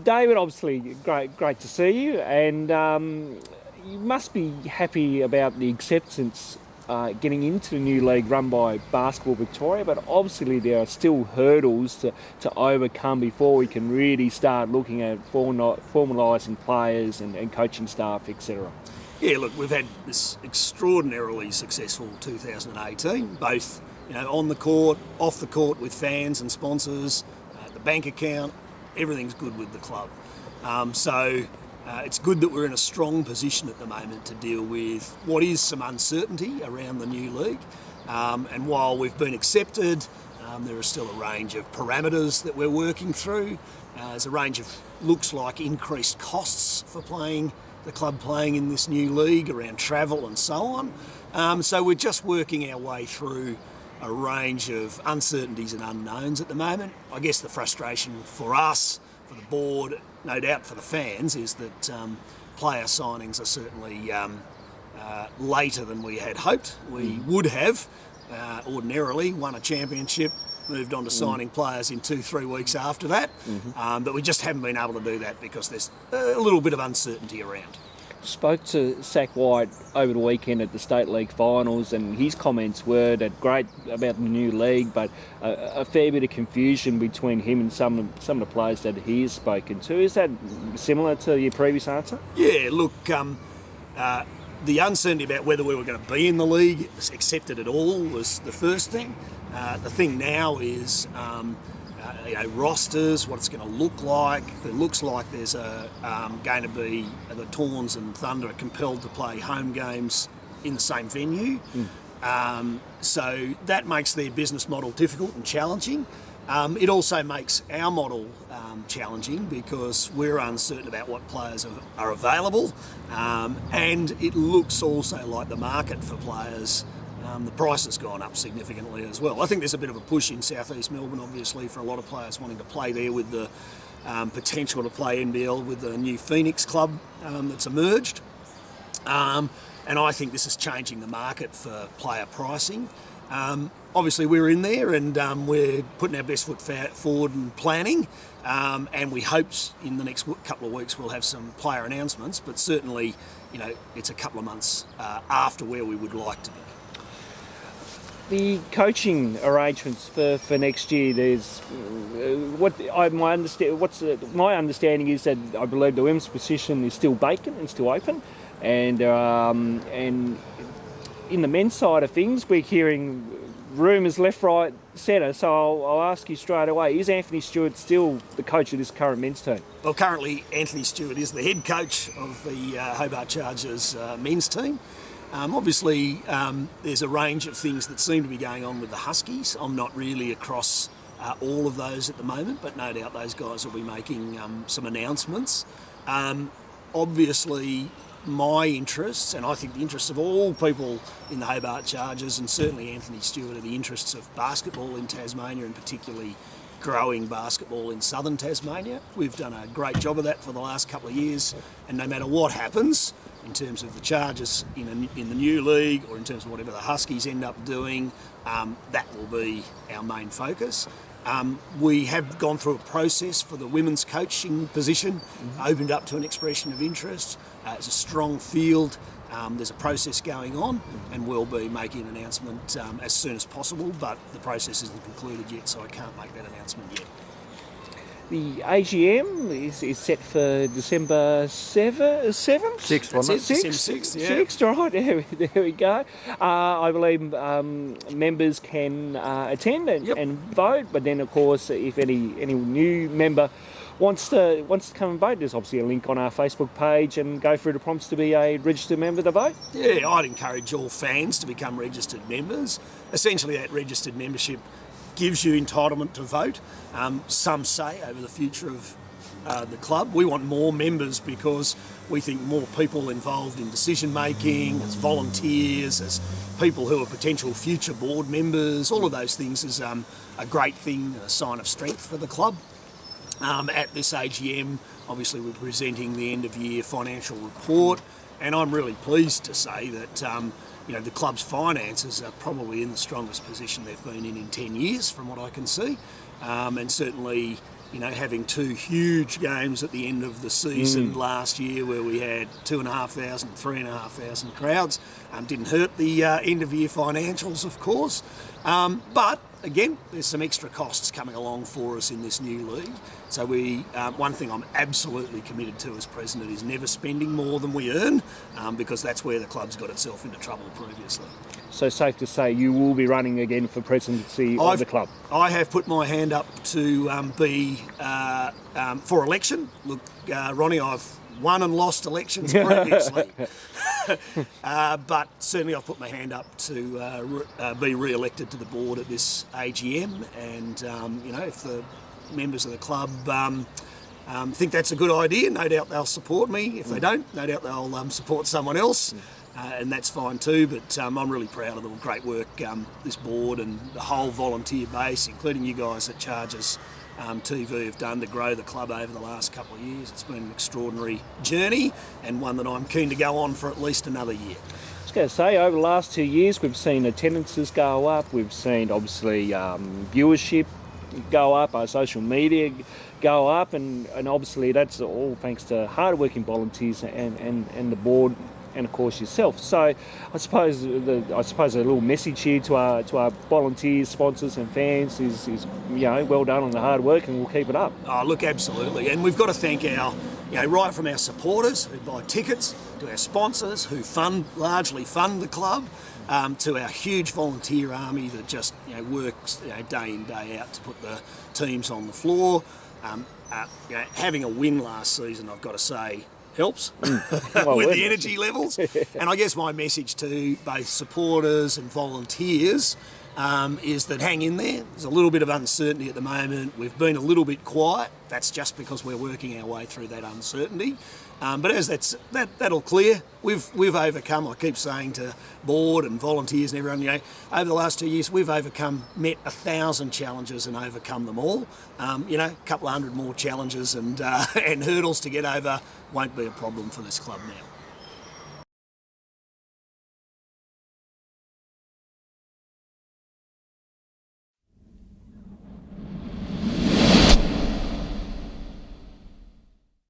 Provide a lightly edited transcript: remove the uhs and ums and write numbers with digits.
David, obviously, great to see you, and you must be happy about the acceptance getting into the new league run by Basketball Victoria, but obviously there are still hurdles to overcome before we can really start looking at formalising players and coaching staff, etc. Yeah, look, we've had this extraordinarily successful 2018, both on the court, off the court with fans and sponsors, the bank account, everything's good with the club. So it's good that we're in a strong position at the moment to deal with what is some uncertainty around the new league. And while we've been accepted, there is still a range of parameters that we're working through. There's a range of, looks like, increased costs for the club playing in this new league around travel and so on. So we're just working our way through a range of uncertainties and unknowns at the moment. I guess the frustration for us, for the board, no doubt for the fans, is that player signings are certainly later than we had hoped. We would have ordinarily won a championship, moved on to signing players in 2-3 weeks after that, but we just haven't been able to do that because there's a little bit of uncertainty around. Spoke to Zach White over the weekend at the State League finals, and his comments were that great about the new league, but a fair bit of confusion between him and some of the players that he has spoken to. Is that similar to your previous answer? Yeah, look, the uncertainty about whether we were going to be in the league, accepted at all, was the first thing. The thing now is rosters, what it's going to look like. It looks like there's going to be the Tawns and Thunder are compelled to play home games in the same venue. So that makes their business model difficult and challenging. It also makes our model challenging because we're uncertain about what players are available, and it looks also like the market for players, the price has gone up significantly as well. I think there's a bit of a push in southeast Melbourne, obviously, for a lot of players wanting to play there, with the potential to play NBL with the new Phoenix club that's emerged. And I think this is changing the market for player pricing. Obviously, we're in there and we're putting our best foot forward and planning. And we hope in the next couple of weeks we'll have some player announcements, but certainly, it's a couple of months after where we would like to be. The coaching arrangements for next year, there's my understanding is that I believe the women's position is still vacant and still open, and in the men's side of things, we're hearing rumours left, right, centre. So I'll ask you straight away: is Anthony Stewart still the coach of this current men's team? Well, currently Anthony Stewart is the head coach of the Hobart Chargers men's team. Obviously, there's a range of things that seem to be going on with the Huskies. I'm not really across all of those at the moment, but no doubt those guys will be making some announcements. Obviously, my interests, and I think the interests of all people in the Hobart Chargers, and certainly Anthony Stewart, are the interests of basketball in Tasmania, and particularly growing basketball in southern Tasmania. We've done a great job of that for the last couple of years, and no matter what happens in terms of the Chargers in the new league, or in terms of whatever the Huskies end up doing, that will be our main focus. We have gone through a process for the women's coaching position, opened up to an expression of interest. It's a strong field. There's a process going on, and we'll be making an announcement as soon as possible, but the process isn't concluded yet, so I can't make that announcement yet. The AGM is set for December 7th? 6th, wasn't it? December 6th, yeah. 6th, right, there we go. I believe members can attend and vote, but then, of course, if any new member wants to come and vote, there's obviously a link on our Facebook page, and go through the prompts to be a registered member to vote. Yeah, I'd encourage all fans to become registered members. Essentially, that registered membership gives you entitlement to vote. Some say over the future of the club. We want more members because we think more people involved in decision making, as volunteers, as people who are potential future board members, all of those things is a great thing, a sign of strength for the club. At this AGM, obviously we're presenting the end of year financial report, and I'm really pleased to say that the club's finances are probably in the strongest position they've been in 10 years, from what I can see. And certainly, having 2 huge games at the end of the season last year where we had 2,500, 3,500 crowds didn't hurt the end-of-year financials, of course. But again, there's some extra costs coming along for us in this new league. So one thing I'm absolutely committed to as president is never spending more than we earn, because that's where the club's got itself into trouble previously. So safe to say you will be running again for presidency of the club? I have put my hand up to be for election. Look, Ronnie, I've won and lost elections previously. But certainly I've put my hand up to be re-elected to the board at this AGM, and if the members of the club think that's a good idea, no doubt they'll support me. If they don't, no doubt they'll support someone else, and that's fine too. But I'm really proud of the great work this board and the whole volunteer base, including you guys at Chargers TV, have done to grow the club over the last couple of years. It's been an extraordinary journey, and one that I'm keen to go on for at least another year. I was going to say, over the last 2 years, we've seen attendances go up. We've seen, obviously, viewership go up, our social media go up, and obviously that's all thanks to hard-working volunteers and the board, and of course yourself. So I suppose a little message here to our volunteers, sponsors and fans is well done on the hard work, and we'll keep it up. Oh, look, absolutely. And we've got to thank our, right from our supporters who buy tickets, to our sponsors who largely fund the club, to our huge volunteer army that just works day in, day out to put the teams on the floor. Having a win last season, I've got to say, helps with the energy levels. And I guess my message to both supporters and volunteers is that hang in there. There's a little bit of uncertainty at the moment. We've been a little bit quiet. That's just because we're working our way through that uncertainty. But as that'll clear, we've overcome. I keep saying to board and volunteers and everyone, over the last 2 years, we've met 1,000 challenges and overcome them all. A couple of hundred more challenges and hurdles to get over won't be a problem for this club now.